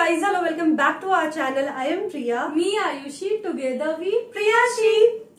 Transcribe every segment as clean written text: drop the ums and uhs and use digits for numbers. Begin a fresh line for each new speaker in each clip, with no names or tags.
guys, hello, welcome back to our channel. I am Priya.
Me Ayushi, together we
प्रियाशी।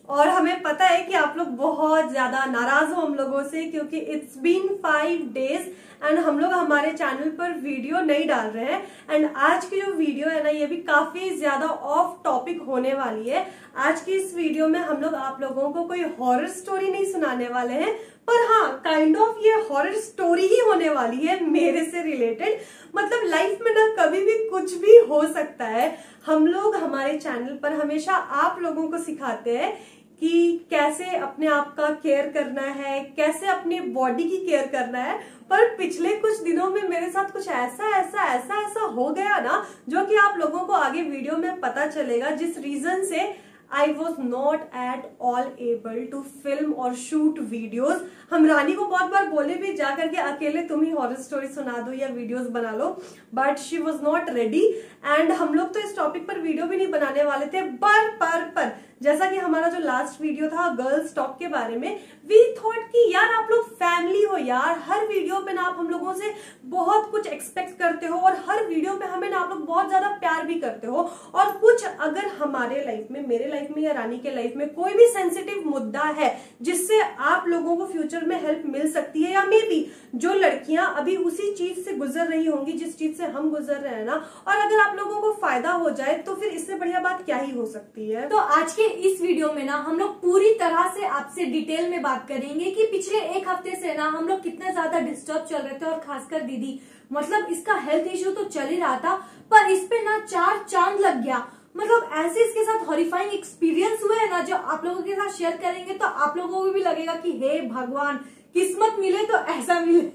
और हमें पता है कि आप लोग बहुत ज्यादा नाराज हो हम लोगों से क्योंकि इट्स बीन 5 days एंड हम लोग हमारे चैनल पर वीडियो नहीं डाल रहे हैं। एंड आज की जो वीडियो है ना, ये भी काफी ज्यादा ऑफ टॉपिक होने वाली है। आज की इस वीडियो में हम लोग आप लोगों को कोई हॉरर स्टोरी नहीं सुनाने वाले हैं, पर हाँ काइंड ऑफ ये हॉरर स्टोरी ही होने वाली है मेरे से रिलेटेड। मतलब लाइफ में ना कभी भी कुछ भी हो सकता है। हम लोग हमारे चैनल पर हमेशा आप लोगों को सिखाते हैं कि कैसे अपने आप का केयर करना है, कैसे अपनी बॉडी की केयर करना है। पर पिछले कुछ दिनों में मेरे साथ कुछ ऐसा हो गया ना, जो कि आप लोगों को आगे वीडियो में पता चलेगा, जिस रीजन से I was not at all able to film और शूट वीडियोस। हम रानी को बहुत बार बोले भी जा करके अकेले तुम ही हॉरर स्टोरी सुना दो या वीडियोस बना लो, but she was not ready. And हम लोग तो इस टॉपिक पर वीडियो भी नहीं बनाने वाले थे, पर जैसा कि हमारा जो लास्ट वीडियो था गर्ल्स टॉक के बारे में, वी थॉट कि यार आप लोग फैमिली हो यार, हर वीडियो पे ना आप हम लोगों से बहुत कुछ एक्सपेक्ट करते हो और हर वीडियो पे हमें ना आप लोग बहुत ज्यादा प्यार भी करते हो। और कुछ अगर हमारे लाइफ में, मेरे लाइफ में या रानी के लाइफ में कोई भी सेंसिटिव मुद्दा है जिससे आप लोगों को फ्यूचर में हेल्प मिल सकती है, या मे बी जो लड़कियां अभी उसी चीज से गुजर रही होंगी जिस चीज से हम गुजर रहे हैं ना, और अगर आप लोगों को फायदा हो जाए तो फिर इससे बढ़िया बात क्या ही हो सकती है।
तो आज के इस वीडियो में ना हम लोग पूरी तरह से आपसे डिटेल में बात करेंगे कि पिछले एक हफ्ते से ना हम लोग कितने ज्यादा डिस्टर्ब चल रहे थे, और खासकर दीदी, मतलब इसका हेल्थ इश्यू तो चल ही रहा था, पर इस पे ना 4 चांद लग गया। मतलब ऐसे इसके साथ हॉरिफाइंग एक्सपीरियंस हुए है ना, जो आप लोगों के साथ शेयर करेंगे तो आप लोगों को भी लगेगा कि हे भगवान, किस्मत मिले तो ऐसा मिले।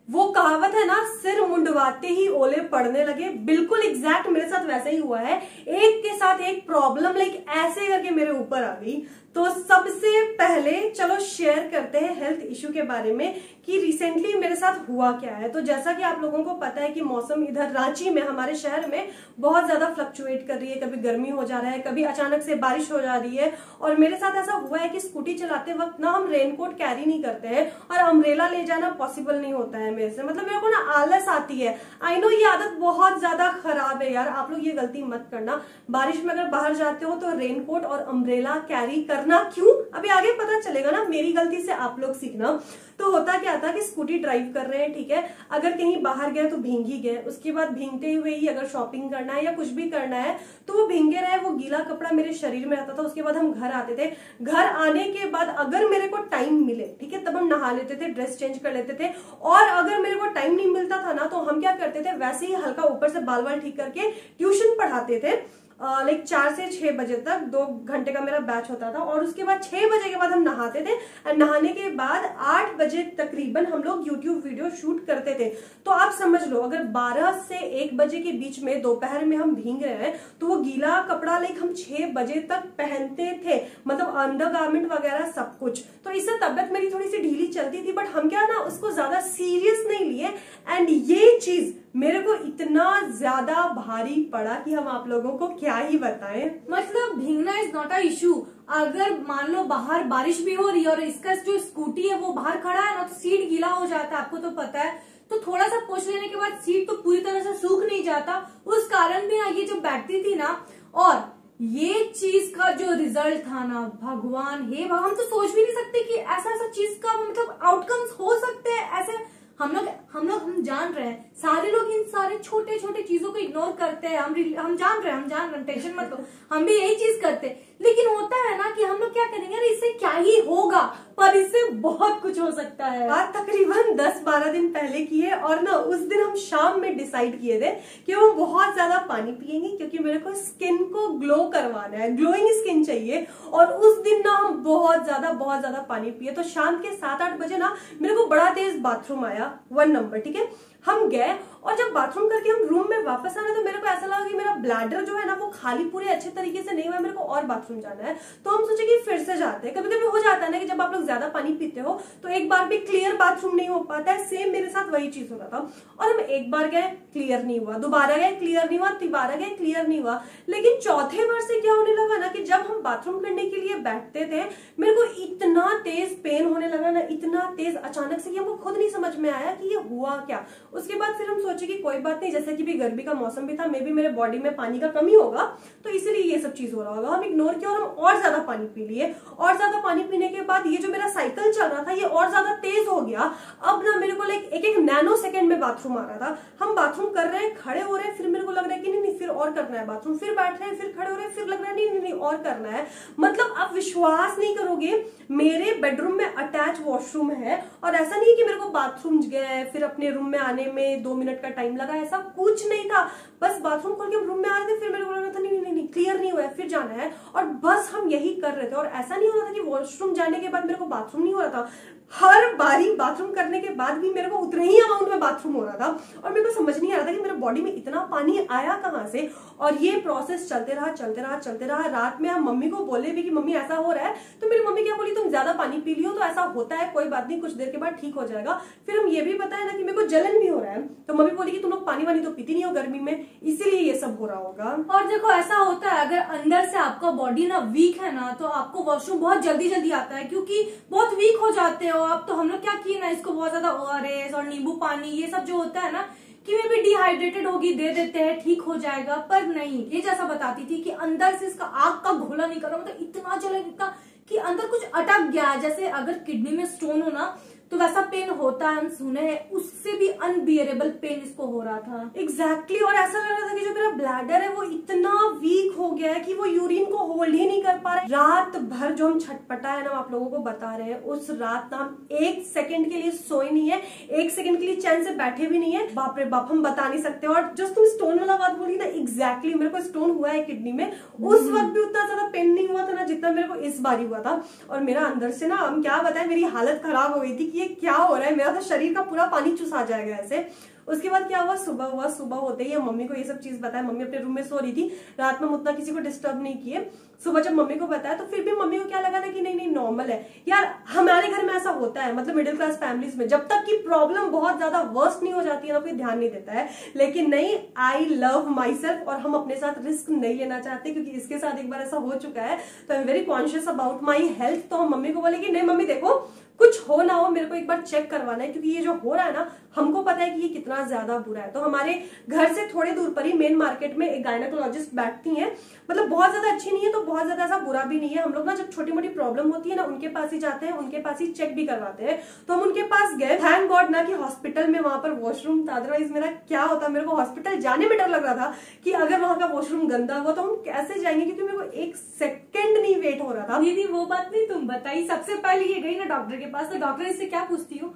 वो कहावत है ना, सिर मुंडवाते ही ओले पड़ने लगे, बिल्कुल एग्जैक्ट मेरे साथ वैसा ही हुआ है। एक के साथ एक प्रॉब्लम लाइक ऐसे करके मेरे ऊपर आ गई। तो सबसे पहले चलो शेयर करते हैं हेल्थ इश्यू के बारे में कि रिसेंटली मेरे साथ हुआ क्या है। तो जैसा कि आप लोगों को पता है कि मौसम इधर रांची में, हमारे शहर में बहुत ज्यादा फ्लक्चुएट कर रही है, कभी गर्मी हो जा रहा है, कभी अचानक से बारिश हो जा रही है। और मेरे साथ ऐसा हुआ है कि स्कूटी चलाते वक्त ना हम रेनकोट कैरी नहीं करते हैं और अम्ब्रेला ले जाना पॉसिबल नहीं होता है मेरे से। मतलब मेरे को ना आलस आती है। आई नो ये आदत बहुत ज्यादा खराब है यार, आप लोग ये गलती मत करना। बारिश में अगर बाहर जाते हो तो रेनकोट और अम्ब्रेला कैरी करना क्यों, अभी आगे पता चलेगा ना, मेरी गलती से आप लोग सीखना। तो होता क्या था कि स्कूटी ड्राइव कर रहे हैं, ठीक है, अगर कहीं बाहर गए तो भींग ही गए, उसके बाद भींगते हुए ही अगर शॉपिंग करना है या कुछ भी करना है तो वो भींगे रहे, वो गीला कपड़ा मेरे शरीर में रहता था। उसके बाद हम घर आते थे, घर आने के बाद अगर मेरे को टाइम मिले, ठीक है, तब हम नहा लेते थे, ड्रेस चेंज कर लेते थे। और अगर मेरे को टाइम नहीं मिलता था ना, तो हम क्या करते थे, वैसे ही हल्का ऊपर से बाल बाल ठीक करके ट्यूशन पढ़ाते थे। लाइक 4 से 6 बजे तक 2 घंटे का मेरा बैच होता था। और उसके बाद 6 बजे के बाद हम नहाते थे, और नहाने के बाद 8 बजे तकरीबन हम लोग यूट्यूब वीडियो शूट करते थे। तो आप समझ लो, अगर 12 से 1 बजे के बीच में दोपहर में हम भींग रहे हैं तो वो गीला कपड़ा लाइक हम 6 बजे तक पहनते थे, मतलब अंडर गारमेंट वगैरह सब कुछ। तो इससे तबियत मेरी थोड़ी सी ढीली चलती थी, बट हम क्या ना उसको ज्यादा सीरियस नहीं लिए। एंड ये चीज मेरे को इतना ज्यादा भारी पड़ा कि हम आप लोगों को क्या ही बताएं।
मतलब भीगना इज नॉट अ इशू। अगर मान लो बाहर बारिश भी हो रही है और इसका जो स्कूटी है वो बाहर खड़ा है ना, तो सीट गीला हो जाता है, आपको तो पता है। तो थोड़ा सा पोंछ लेने के बाद सीट तो पूरी तरह से सूख नहीं जाता, उस कारण भी ना ये जो बैठती थी ना, और ये चीज का जो रिजल्ट था ना, भगवान हे भगवान, हम तो सोच भी नहीं सकते कि ऐसा चीज का मतलब आउटकम्स हो सकते हैं ऐसे। हम जान रहे हैं, सारे लोग इन सारे छोटे छोटे चीजों को इग्नोर करते हैं। हम जान रहे हैं, टेंशन मत लो, हम भी यही चीज करते हैं। लेकिन होता है ना कि हम लोग क्या करेंगे, अरे इससे क्या ही होगा, पर इससे बहुत कुछ हो सकता है।
बात तकरीबन 10-12 दिन पहले की है, और ना उस दिन हम शाम में डिसाइड किए थे कि हम बहुत ज्यादा पानी पिएंगे, क्योंकि मेरे को स्किन को ग्लो करवाना है, ग्लोइंग स्किन चाहिए। और उस दिन ना हम बहुत ज्यादा पानी पिए। तो शाम के 7-8 बजे ना मेरे को बड़ा तेज बाथरूम आया, 1 नंबर, ठीक है। हम गए, और जब बाथरूम करके हम रूम में वापस आना, तो मेरे को ऐसा लगा कि मेरा ब्लैडर जो है ना वो खाली पूरे अच्छे तरीके से नहीं हुआ है, मेरे को और बाथरूम जाना है। तो हम सोचे कि फिर से जाते हैं। कभी कभी हो जाता है ना कि जब आप लोग ज्यादा पानी पीते हो तो एक बार भी क्लियर बाथरूम नहीं हो पाता है। सेम मेरे साथ वही चीज हो रहा था। और हम एक बार गए, क्लियर नहीं हुआ, दोबारा गए, क्लियर नहीं हुआ, तिबारा गए, क्लियर नहीं हुआ। लेकिन चौथे बार से क्या होने लगा ना कि जब हम बाथरूम करने के लिए बैठते थे, मेरे को इतना तेज पेन होने लगा ना, इतना तेज अचानक से, कि हमको खुद नहीं समझ में आया कि ये हुआ क्या। उसके बाद फिर हम सोचे कि कोई बात नहीं, जैसे कि भी गर्मी का मौसम भी था, मे भी मेरे बॉडी में पानी का कमी होगा तो इसीलिए ये सब चीज हो रहा होगा। हम इग्नोर किया और हम और ज्यादा पानी पी लिए, और ज्यादा पानी पीने के बाद ये जो मेरा साइकिल चल रहा था ये और ज्यादा तेज हो गया। अब ना मेरे को लाइक एक नैनो सेकंड में बाथरूम आ रहा था। हम बाथरूम कर रहे हैं, खड़े हो रहे हैं, फिर मेरे को लग रहा है कि नहीं फिर और करना है बाथरूम, फिर बैठ रहे हैं, फिर खड़े हो रहे हैं, फिर लग रहा है नहीं और करना है। मतलब आप विश्वास नहीं करोगे, मेरे बेडरूम में अटैच वॉशरूम है और ऐसा नहीं कि मेरे को बाथरूम गए फिर अपने रूम में आने में 2 मिनट का टाइम लगा, ऐसा कुछ नहीं था। बस बाथरूम खोल के हम रूम में आ रहे थे, फिर मेरे को लग रहा था नहीं क्लियर नहीं हुआ है, फिर जाना है, और बस हम यही कर रहे थे। और ऐसा नहीं हो रहा था कि वॉशरूम जाने के बाद मेरे को बाथरूम नहीं हो रहा था, हर बारी बाथरूम करने के बाद भी मेरे को उतने ही अमाउंट में बाथरूम हो रहा था, और मेरे को समझ नहीं आ रहा था कि मेरे बॉडी में इतना पानी आया कहां से। और ये प्रोसेस चलते रहा। रात में हम मम्मी को बोले भी कि मम्मी ऐसा हो रहा है, तो मेरी मम्मी क्या बोली, तुम ज्यादा पानी पी लियो तो ऐसा होता है, कोई बात नहीं, कुछ देर के बाद ठीक हो जाएगा। फिर हम ये भी बताए ना कि मेरे को जलन भी हो रहा है, तो मम्मी बोली कि तुम लोग पानी वानी तो पीती नहीं हो गर्मी में, इसीलिए ये सब हो रहा होगा।
और देखो ऐसा होता है, अगर अंदर से आपका बॉडी ना वीक है ना, तो आपको वॉशरूम बहुत जल्दी आता है, क्योंकि बहुत वीक हो जाते हो आप। तो हम लोग क्या किए ना, इसको बहुत ज्यादा ORS और नींबू पानी ये सब जो होता है ना कि मैं भी डिहाइड्रेटेड होगी दे देते हैं, ठीक हो जाएगा। पर नहीं, ये जैसा बताती थी कि अंदर से इसका आग का घोला नहीं कर रहा, मतलब इतना जलेगा कि अंदर कुछ अटक गया। जैसे अगर किडनी में स्टोन हो ना तो वैसा पेन होता है, हम सुने हैं, उससे भी अनबियरेबल पेन इसको हो रहा था।
एग्जैक्टली और ऐसा लग रहा था कि जो मेरा ब्लैडर है वो इतना वीक हो गया है कि वो यूरिन को होल्ड ही नहीं कर पा रहा है। रात भर जो हम छटपटा है ना, आप लोगों को बता रहे हैं, उस रात ना हम 1 सेकंड के लिए सोए नहीं है, 1 सेकंड के लिए चैन से बैठे भी नहीं है। बाप रे बाप, हम बता नहीं सकते। और जो तुम स्टोन वाला बात बोली ना, एग्जैक्टली मेरे को स्टोन हुआ है किडनी में, उस वक्त भी उतना ज्यादा पेन नहीं हुआ था ना जितना मेरे को इस बार हुआ था। और मेरा अंदर से ना, हम क्या बताएं, मेरी हालत खराब हो गई थी कि ये क्या हो रहा है, मेरा तो शरीर का पूरा पानी चुसा जाएगा ऐसे। उसके बाद क्या हुआ, सुबह होते ही मम्मी को ये सब चीज बताया। मम्मी अपने रूम में सो रही थी, रात में हम उतना किसी को डिस्टर्ब नहीं किए। सुबह जब मम्मी को बताया तो फिर भी मम्मी को क्या लगा था कि नहीं नॉर्मल है यार, हमारे घर में ऐसा होता है, मतलब मिडिल क्लास फैमिलीज में जब तक कि प्रॉब्लम बहुत ज्यादा वर्स्ट नहीं हो जाती है ना, कोई ध्यान नहीं देता है। लेकिन नहीं, आई लव माई सेल्फ, और हम अपने साथ रिस्क नहीं लेना चाहते, क्योंकि इसके साथ एक बार ऐसा हो चुका है। तो I am very conscious about my health. तो हम मम्मी को बोले कि नहीं मम्मी देखो, कुछ हो ना हो मेरे को एक बार चेक करवाना है, क्योंकि ये जो हो रहा है ना, हमको पता है कि ये कितना ज्यादा बुरा है। तो हमारे घर से थोड़ी दूर पर ही मेन मार्केट में एक गायनेकोलॉजिस्ट बैठती हैं, मतलब बहुत ज्यादा अच्छी नहीं है तो बहुत ज्यादा ऐसा बुरा भी नहीं है। हम लोग ना जब छोटी मोटी प्रॉब्लम होती है ना, उनके पास ही जाते हैं, उनके पास ही चेक भी करवाते हैं। तो हम उनके पास गए, थैंक गॉड ना कि हॉस्पिटल में वहां पर वॉशरूम था, अदरवाइज मेरा क्या होता, मेरे को हॉस्पिटल जाने में डर लग रहा था कि अगर वहां का वॉशरूम गंदा हुआ तो हम कैसे जाएंगे, क्योंकि मेरे को 1 सेकंड नहीं वेट हो रहा था।
दीदी वो बात नहीं तुम बताई, सबसे पहले ये गई ना डॉक्टर के पास, तो डॉक्टर इससे क्या पूछती हो,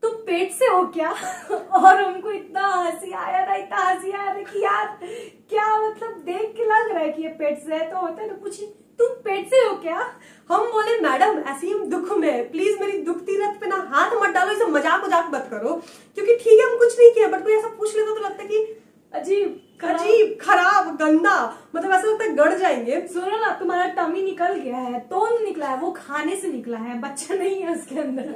तुम पेट से हो क्या? और हमको इतना हंसी आया ना, इतना हंसी आया ना कि यार क्या मतलब, देख के लग रहा है कि ये पेट से है। तो होता है ना, पूछी तुम पेट से हो क्या?
हम बोले मैडम ऐसे ही हम दुख में, प्लीज मेरी दुखती रथ पे ना हाथ मत डालो, इसे मजाक मत करो, क्योंकि ठीक है हम कुछ नहीं किया, बट कोई ऐसा पूछ लेता तो लगता है कि
अजीब
खराब गंदा, मतलब ऐसा लगता है गड़ जाएंगे।
सुनो ना, तुम्हारा टमी निकल गया है, तोंद निकला है, वो खाने से निकला है, बच्चा नहीं है उसके अंदर।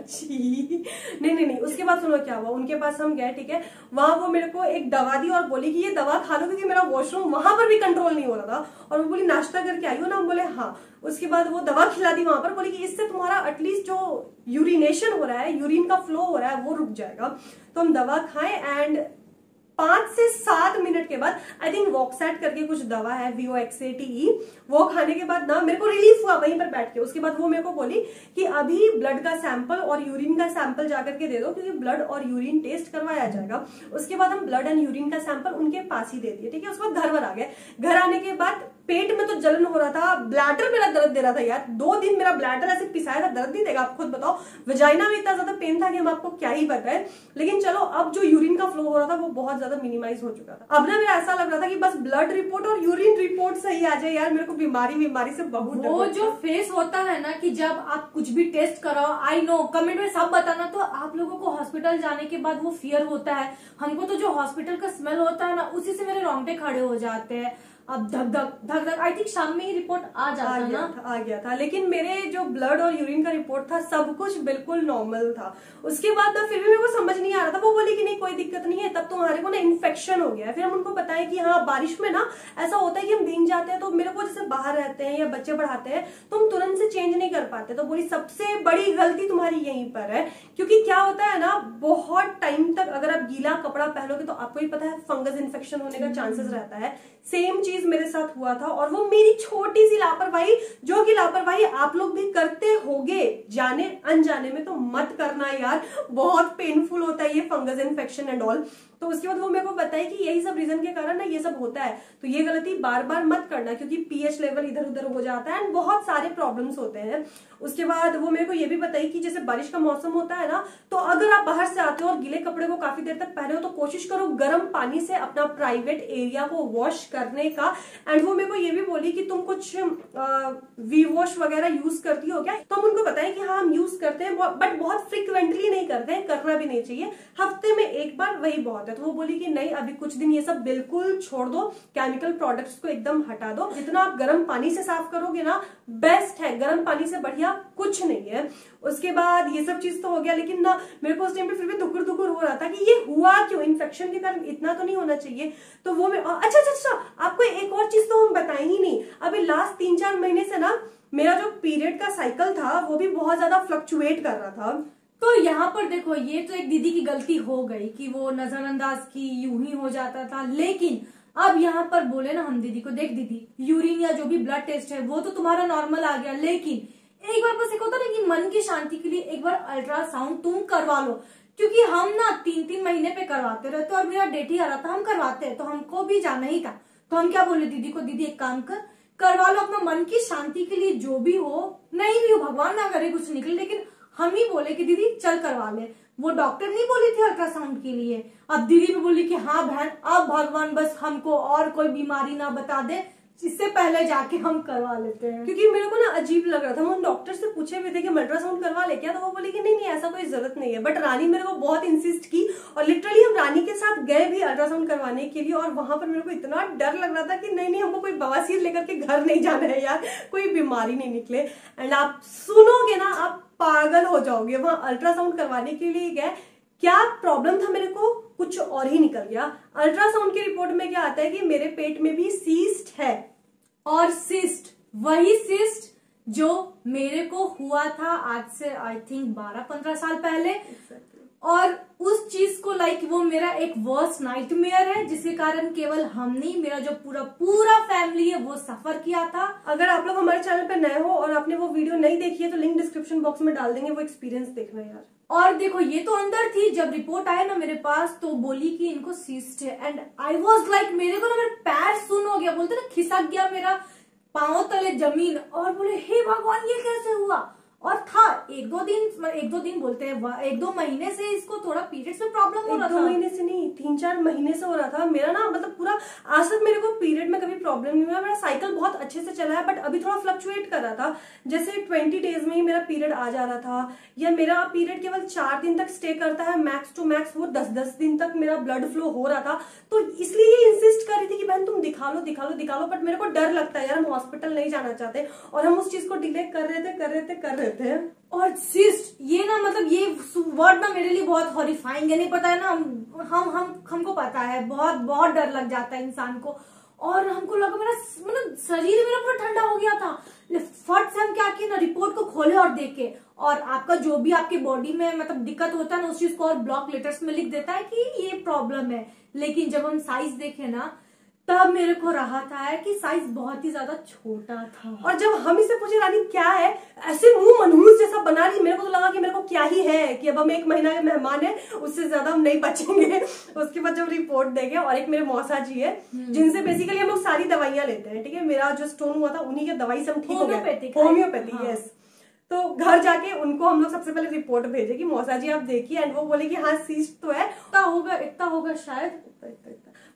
नहीं। उसके बाद सुनो क्या हुआ, उनके पास हम गए, ठीक है, वहां वो मेरे को एक दवा दी और बोली कि ये दवा खा लो, क्योंकि मेरा वॉशरूम वहां पर भी कंट्रोल नहीं हो रहा था। और वो बोली नाश्ता करके आई हो ना, हम बोले हाँ। उसके बाद वो दवा खिला दी वहां पर, बोली कि इससे तुम्हारा एटलीस्ट जो यूरिनेशन हो रहा है, यूरिन का फ्लो हो रहा है, वो रुक जाएगा। तो हम दवा खाए एंड 5 से 7 मिनट के बाद, आई थिंक वॉक्सैट करके कुछ दवा है, VOXATE, वो खाने के बाद ना मेरे को रिलीफ हुआ वहीं पर बैठ के। उसके बाद वो मेरे को बोली कि अभी ब्लड का सैंपल और यूरिन का सैंपल जाकर के दे दो, क्योंकि ब्लड और यूरिन टेस्ट करवाया जाएगा। उसके बाद हम ब्लड एंड यूरिन का सैंपल उनके पास ही दे दिए, ठीक है। उसके बाद घर आ गए। घर आने के बाद पेट में तो जलन हो रहा था, ब्लैडर मेरा दर्द दे रहा था यार, 2 दिन मेरा ब्लैडर ऐसे पिसाया था, दर्द नहीं देगा आप खुद बताओ। वजाइना में इतना ज्यादा पेन था कि हम आपको क्या ही बताएं। लेकिन चलो, अब जो यूरिन का फ्लो हो रहा था वो बहुत ज्यादा मिनिमाइज हो चुका था। अब ना मेरा ऐसा लग रहा था कि बस ब्लड रिपोर्ट और यूरिन रिपोर्ट सही आ जाए यार, मेरे को बीमारी से बहुत डर।
वो जो फेस होता है ना कि जब आप कुछ भी टेस्ट कराओ, आई नो कमेंट में सब बताना, तो आप लोगों को हॉस्पिटल जाने के बाद वो फियर होता है। हमको तो जो हॉस्पिटल का स्मेल होता है ना, उसी से मेरे रोंगटे खड़े हो जाते हैं। अब धक धक धक धक, आई थिंक शाम में ही रिपोर्ट आ
गया था, लेकिन मेरे जो ब्लड और यूरिन का रिपोर्ट था सब कुछ बिल्कुल नॉर्मल था। उसके बाद ना फिर भी मेरे को समझ नहीं आ रहा था। वो बोली कि नहीं कोई दिक्कत नहीं है, तब तुम्हारे को ना इन्फेक्शन हो गया है। फिर हम उनको बताया कि हाँ बारिश में ना ऐसा होता है कि हम भीग जाते हैं, तो मेरे को जैसे बाहर रहते हैं या बच्चे पढ़ाते हैं तो हम तुरंत से चेंज नहीं कर पाते। तो बोली सबसे बड़ी गलती तुम्हारी यहीं पर है, क्योंकि क्या होता है ना बहुत टाइम तक अगर आप गीला कपड़ा पहनोगे तो आपको ही पता है फंगस इन्फेक्शन होने का चांसेस रहता है। सेम चीज मेरे साथ हुआ था, और वो मेरी छोटी सी लापरवाही, जो कि लापरवाही आप लोग भी करते होगे जाने अनजाने में, तो मत करना यार, बहुत पेनफुल होता है ये फंगस इन्फेक्शन एंड ऑल। तो उसके बाद वो मेरे को बताया कि यही सब रीजन के कारण ना ये सब होता है, तो ये गलती बार बार मत करना, क्योंकि पीएच लेवल इधर उधर हो जाता है एंड बहुत सारे प्रॉब्लम्स होते हैं। उसके बाद वो मेरे को ये भी बताई कि जैसे बारिश का मौसम होता है ना, तो अगर आप बाहर से आते हो और गीले कपड़े को काफी देर तक पहने हो तो कोशिश करो गर्म पानी से अपना प्राइवेट एरिया को वॉश करने का। एंड वो मेरे को ये भी बोली कि तुम कुछ वी वॉश वगैरह यूज करती हो क्या? तो हम उनको बताएं कि हाँ हम यूज करते हैं, बट बहुत फ्रिक्वेंटली नहीं करते हैं, करना भी नहीं चाहिए, हफ्ते में एक बार वही बहुत है। तो वो बोली कि नहीं अभी कुछ दिन ये सब बिल्कुल छोड़ दो, केमिकल प्रोडक्ट्स को एकदम हटा दो, जितना आप गर्म पानी से साफ करोगे ना बेस्ट है, गर्म पानी से बढ़िया कुछ नहीं है। उसके बाद ये सब चीज तो हो गया, लेकिन ना मेरे को उस टाइम पे फिर भी दुकुर दुकुर हो रहा था कि ये हुआ क्यों, इन्फेक्शन के कारण इतना तो नहीं होना चाहिए। तो वो अच्छा आपको एक और चीज तो हम बताए ही नहीं, अभी लास्ट 3-4 महीने से ना मेरा जो पीरियड का साइकिल था वो भी बहुत ज्यादा फ्लक्चुएट कर रहा था।
तो यहाँ पर देखो ये तो एक दीदी की गलती हो गई कि वो नजरअंदाज की, यूं ही हो जाता था। लेकिन अब यहाँ पर बोले ना हम दीदी को, देख दीदी यूरिन या जो भी ब्लड टेस्ट है वो तो तुम्हारा नॉर्मल आ गया, लेकिन एक बार बस एक होता ना कि मन की शांति के लिए एक बार अल्ट्रासाउंड तुम करवा लो, क्योंकि हम ना 3-3 महीने पे करवाते रहते और मेरा डेट ही आ रहा था, हम करवाते हैं तो हमको भी जाना ही था। तो हम क्या बोले दीदी को, दीदी एक काम कर, करवा लो अपना मन की शांति के लिए, जो भी हो, नहीं भी हो भगवान ना करे कुछ निकले, लेकिन हम ही बोले कि दीदी चल करवा ले। वो डॉक्टर नहीं बोली थी अल्ट्रासाउंड के लिए। अब दीदी भी बोली कि हाँ बहन अब भगवान बस हमको और कोई बीमारी ना बता दे, इससे पहले जाके हम करवा लेते हैं।
क्योंकि मेरे को ना अजीब लग रहा था, हम डॉक्टर से पूछे भी थे कि अल्ट्रासाउंड करवा ले क्या, तो वो बोली कि नहीं ऐसा कोई जरूरत नहीं है। बट रानी मेरे को बहुत इंसिस्ट की और लिटरली हम रानी के साथ गए भी अल्ट्रासाउंड करवाने के लिए, और वहां पर मेरे को इतना डर लग रहा था कि नहीं हमको कोई बवासीर लेकर के घर नहीं जाना है यार, कोई बीमारी नहीं निकले। एंड आप सुनोगे ना आप पागल हो जाओगे। वहां अल्ट्रासाउंड करवाने के लिए गए, क्या प्रॉब्लम था मेरे को कुछ और ही निकल गया। अल्ट्रासाउंड की रिपोर्ट में क्या आता है कि मेरे पेट में भी सिस्ट है,
और सिस्ट वही सिस्ट जो मेरे को हुआ था आज से आई थिंक 12-15 साल पहले। और उस चीज को वो मेरा एक वर्स्ट नाइटमेयर है, जिसके कारण केवल हम नहीं, मेरा जो पूरा फैमिली है वो सफर किया था।
अगर आप लोग हमारे चैनल पे नए हो और आपने वो वीडियो नहीं देखी है तो लिंक डिस्क्रिप्शन बॉक्स में डाल देंगे, वो एक्सपीरियंस देखना यार।
और देखो ये तो अंदर थी, जब रिपोर्ट आया ना मेरे पास तो बोली कि इनको सिस्ट है, एंड आई वाज लाइक, मेरे को ना मेरा पैर सुन हो गया, बोलते ना खिसक गया मेरा पांव तले जमीन, और बोले हे भगवान ये कैसे हुआ। और था 1-2 दिन बोलते हैं 1-2 महीने से इसको थोड़ा पीरियड्स में प्रॉब्लम हो रहा था।
1-2 महीने से नहीं 3-4 महीने से हो रहा था मेरा ना, मतलब पूरा आज तक मेरे को पीरियड में कभी प्रॉब्लम नहीं हुआ। मेरा साइकिल बहुत अच्छे से चला है, बट अभी थोड़ा फ्लक्चुएट कर रहा था, जैसे 20 डेज में ही मेरा पीरियड आ जा रहा था, या मेरा पीरियड केवल 4 दिन तक स्टे करता है, मैक्स टू मैक्स वो 10-10 दिन तक मेरा ब्लड फ्लो हो रहा था। तो इसलिए ये इंसिस्ट कर रही थी कि बहन तुम दिखा लो, बट मेरे को डर लगता है यार, हम हॉस्पिटल नहीं जाना चाहते, और हम उस चीज को डिले कर रहे थे।
और सिस्ट ये ना, मतलब ये वर्ड ना मेरे लिए बहुत हॉरिफाइंग है, नहीं पता है ना, हमको पता है, बहुत डर लग जाता है इंसान को। और हमको लगा मेरा मतलब शरीर मेरा पूरा ठंडा हो गया था। फट से हम क्या किए ना, रिपोर्ट को खोले और देखे, और आपका जो भी आपके बॉडी में मतलब दिक्कत होता है ना उस चीज को और ब्लॉक लेटर्स में लिख देता है कि ये प्रॉब्लम है। लेकिन जब हम साइज देखे ना तब मेरे को राहत आया कि साइज बहुत ही ज्यादा छोटा था।
और जब हम इससे पूछे रानी क्या है, ऐसे मुंह मनहूस जैसा बना रही, मेरे को तो लगा कि मेरे को क्या ही है, कि अब हम 1 महीना के मेहमान है, उससे ज्यादा हम नहीं बचेंगे। उसके बाद जब रिपोर्ट देखे, और एक मेरे मौसा जी है जिनसे बेसिकली हम लोग सारी दवाइयां लेते हैं, ठीक है, मेरा जो स्टोन हुआ था उन्हीं के दवाई से हम ठीक हो गए, होम्योपैथी यस। तो घर जाके उनको हम लोग सबसे पहले रिपोर्ट भेजे कि मौसा जी आप देखिए, एंड वो बोले कि हाँ सिस्ट तो है,
इतना होगा शायद,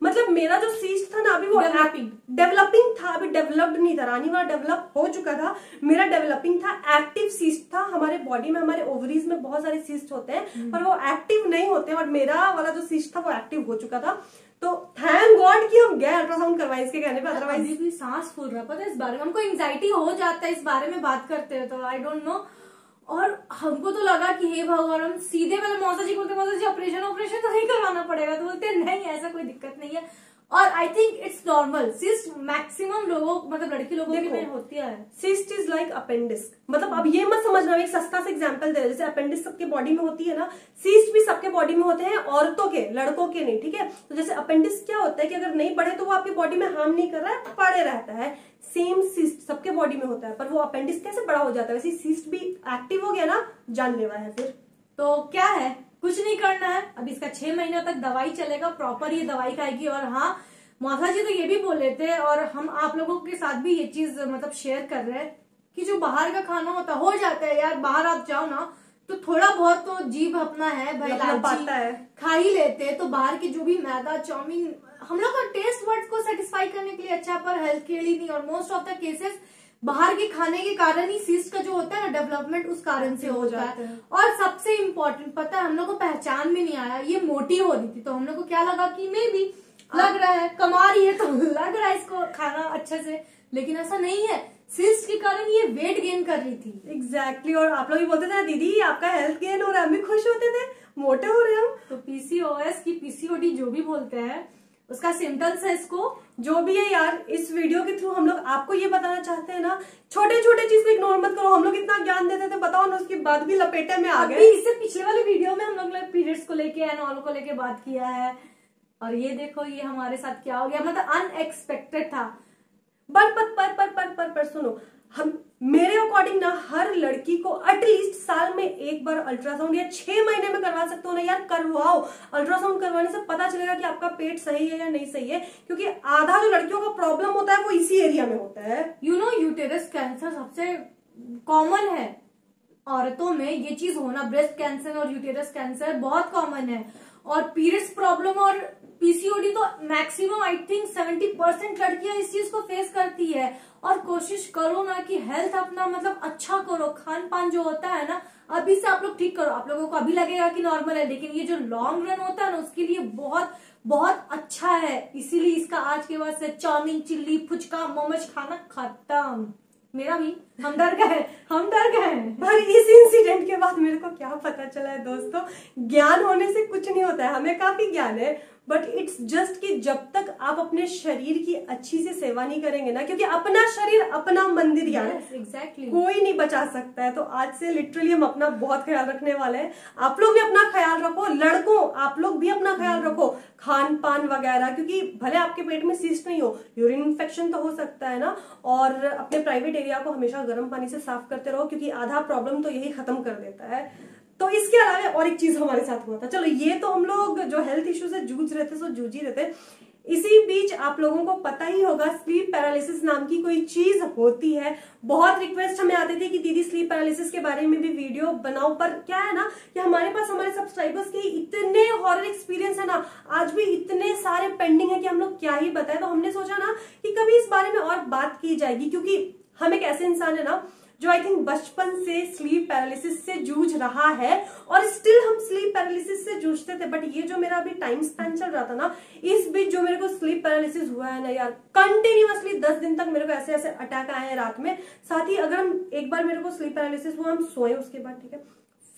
मतलब मेरा जो सिस्ट था ना अभी वो डेवलपिंग था, अभी डेवलप्ड नहीं था। रानी वाला डेवलप हो चुका था, मेरा डेवलपिंग था, एक्टिव सिस्ट था। हमारे बॉडी में, हमारे ओवरीज में बहुत सारे सिस्ट होते हैं पर वो एक्टिव नहीं होते, और मेरा वाला जो सिस्ट था वो एक्टिव हो चुका था। तो थैंक गॉड कि हम गए अल्ट्रासाउंड करवाए इसके कहने पे, अदरवाइज
अभी भी सांस फूल रहा, पता है इस बारे में हमको एंजाइटी हो जाता है इस बारे में बात करते हैं तो आई डोंट नो। और हमको तो लगा कि हे भगवान, हम सीधे पहले मौसा जी बोलते मौसा जी ऑपरेशन तो नहीं करवाना पड़ेगा, तो बोलते नहीं ऐसा कोई दिक्कत नहीं है। और I think it's normal, cyst maximum लोगों मतलब लड़की लोगों में होती है।
सिस्ट इज लाइक अपेंडिक्स, मतलब अब ये मत समझना, एक सस्ता सा एग्जांपल दे रहे, जैसे अपेंडिक्स सबके बॉडी में होती है ना, सिस्ट भी सबके बॉडी में होते हैं, औरतों के, लड़कों के नहीं, ठीक है। तो जैसे अपेंडिक्स क्या होता है कि अगर नहीं बढ़े तो वो आपकी बॉडी में हार्म नहीं कर रहा है, पड़े रहता है। सेम सिस्ट सबके बॉडी में होता है, पर वो अपेंडिक्स कैसे बड़ा हो जाता है, वैसे सिस्ट भी एक्टिव हो गया ना, जानलेवा है। फिर
तो क्या है, कुछ नहीं करना है, अब इसका 6 महीना तक दवाई चलेगा, प्रॉपर ये दवाई खाएगी। और हाँ, मौसा जी तो ये भी बोल रहे थे और हम आप लोगों के साथ भी ये चीज मतलब शेयर कर रहे हैं कि जो बाहर का खाना होता हो जाता है यार, बाहर आप जाओ ना तो थोड़ा बहुत तो जीभ अपना है भाई, लालची खा ही लेते हैं। तो बाहर के जो भी मैदा चाउमीन हम लोग का टेस्ट वर्ड को सेटिस्फाई करने के लिए अच्छा, पर हेल्थ के लिए नहीं। और मोस्ट ऑफ द केसेस बाहर के खाने के कारण ही सिस्ट का जो होता है ना डेवलपमेंट उस कारण से हो जाता है। और सबसे इम्पोर्टेंट पता है, हम लोग को पहचान में नहीं आया, ये मोटी हो रही थी तो हम लोग को क्या लगा कि मे भी लग रहा है कमा रही है तो लग रहा है इसको खाना अच्छे से, लेकिन ऐसा नहीं है, सिस्ट के कारण ये वेट गेन कर रही थी।
एग्जैक्टली और आप लोग भी बोलते थे दीदी आपका हेल्थ गेन हो रहा है, हम भी खुश होते थे, मोटे हो रहे हम।
तो पीसीओएस की पीसीओडी जो भी बोलते हैं उसका सिम्टम्स है, इसको
जो भी है यार, इस वीडियो के थ्रू हम लोग आपको ये बताना चाहते हैं ना, छोटे छोटे चीज को इग्नोर मत करो। हम लोग इतना ज्ञान देते थे, बताओ ना, उसके बाद भी लपेटे में आ गए।
इससे पिछले वाले वीडियो में हम लोग पीरियड्स को लेके एंड ऑल को लेके बात किया है, और ये देखो ये हमारे साथ क्या हो गया, मतलब अनएक्सपेक्टेड था।
पर सुनो, हम मेरे अकॉर्डिंग ना हर लड़की को एटलीस्ट साल में एक बार अल्ट्रासाउंड या 6 महीने में करवा सकते हो ना यार, करवाओ। अल्ट्रासाउंड करवाने से पता चलेगा कि आपका पेट सही है या नहीं सही है, क्योंकि आधा जो लड़कियों का प्रॉब्लम होता है वो इसी एरिया में होता है।
यू नो, यूटेरस कैंसर सबसे कॉमन है औरतों में, ये चीज होना, ब्रेस्ट कैंसर और यूटेरस कैंसर बहुत कॉमन है। और पीरियड्स प्रॉब्लम और पीसीओडी तो मैक्सिमम आई थिंक 70% लड़कियां इस चीज को फेस करती है। और कोशिश करो ना कि हेल्थ अपना मतलब अच्छा करो, खान पान जो होता है ना अभी से आप लोग ठीक करो। आप लोगों को अभी लगेगा कि नॉर्मल है, लेकिन ये जो लॉन्ग रन होता है ना उसके लिए बहुत बहुत अच्छा है। इसीलिए इसका आज के बाद से चाउमीन, चिल्ली, फुचका, मोमोज खाना खत्म। मेरा भी हम डर गए।
पर इस इंसिडेंट के बाद मेरे को क्या पता चला है दोस्तों, ज्ञान होने से कुछ नहीं होता है, हमें काफी ज्ञान है, बट इट्स जस्ट कि जब तक आप अपने शरीर की अच्छी से सेवा नहीं करेंगे ना, क्योंकि अपना शरीर अपना मंदिर यार,
एग्जैक्टली
कोई नहीं बचा सकता है। तो आज से लिटरली हम अपना बहुत ख्याल रखने वाले हैं। आप लोग भी अपना ख्याल रखो, लड़कों आप लोग भी अपना ख्याल रखो, खान पान वगैरह, क्योंकि भले आपके पेट में सिस्ट नहीं हो, यूरिन इन्फेक्शन तो हो सकता है ना। और अपने प्राइवेट एरिया को हमेशा गर्म पानी से साफ करते रहो, क्योंकि आधा प्रॉब्लम तो यही खत्म कर देता है। तो इसके अलावा और एक चीज हमारे साथ हुआ था, चलो ये तो हम लोग जो हेल्थ इश्यू से जूझ रहे थे सो जूझ ही रहे थे। इसी बीच आप लोगों को पता ही होगा स्लीप पैरालिसिस नाम की कोई चीज होती है। बहुत रिक्वेस्ट हमें आती थी कि दीदी स्लीप पैरालिसिस के बारे में भी वीडियो बनाओ, पर क्या है ना कि हमारे पास हमारे सब्सक्राइबर्स के इतने हॉरर एक्सपीरियंस है ना, आज भी इतने सारे पेंडिंग है कि हम लोग क्या ही बताएं। तो हमने सोचा ना कि कभी इस बारे में और बात की जाएगी, क्योंकि हम एक ऐसे इंसान है ना जो आई थिंक बचपन से स्लीप पैरालिसिस से जूझ रहा है, और स्टिल हम स्लीप पैरालिसिस से जूझते थे। बट ये जो मेरा अभी टाइम स्पैन चल रहा था ना, इस बीच जो मेरे को स्लीप पैरालिसिस हुआ है ना यार, कंटिन्यूअसली 10 दिन तक मेरे को ऐसे ऐसे अटैक आए हैं रात में। साथ ही अगर हम एक बार मेरे को स्लीप पैरालिसिस हुआ, हम सोए उसके बाद, ठीक है,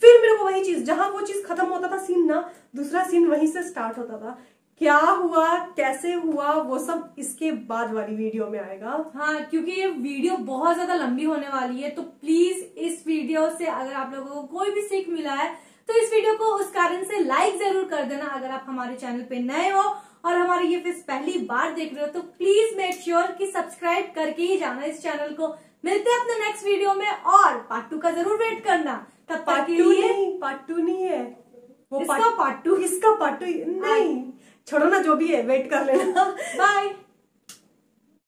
फिर मेरे को वही चीज, जहां वो चीज खत्म होता था सीन ना, दूसरा सीन वहीं से स्टार्ट होता था। क्या हुआ, कैसे हुआ, वो सब इसके बाद वाली वीडियो में आएगा।
हाँ, क्योंकि ये वीडियो बहुत ज्यादा लंबी होने वाली है, तो प्लीज इस वीडियो से अगर आप लोगों को कोई भी सीख मिला है तो इस वीडियो को उस कारण से लाइक जरूर कर देना। अगर आप हमारे चैनल पे नए हो और हमारे ये फिर पहली बार देख रहे हो तो प्लीज मेक श्योर कि सब्सक्राइब करके ही जाना इस चैनल को। मिलते हैं अपने नेक्स्ट वीडियो में, और पार्ट 2 का जरूर वेट करना। तब
पार्ट 2 नहीं है वो,
इसका पार्ट 2
नहीं, छोड़ो ना, जो भी है वेट कर लेना।
बाय।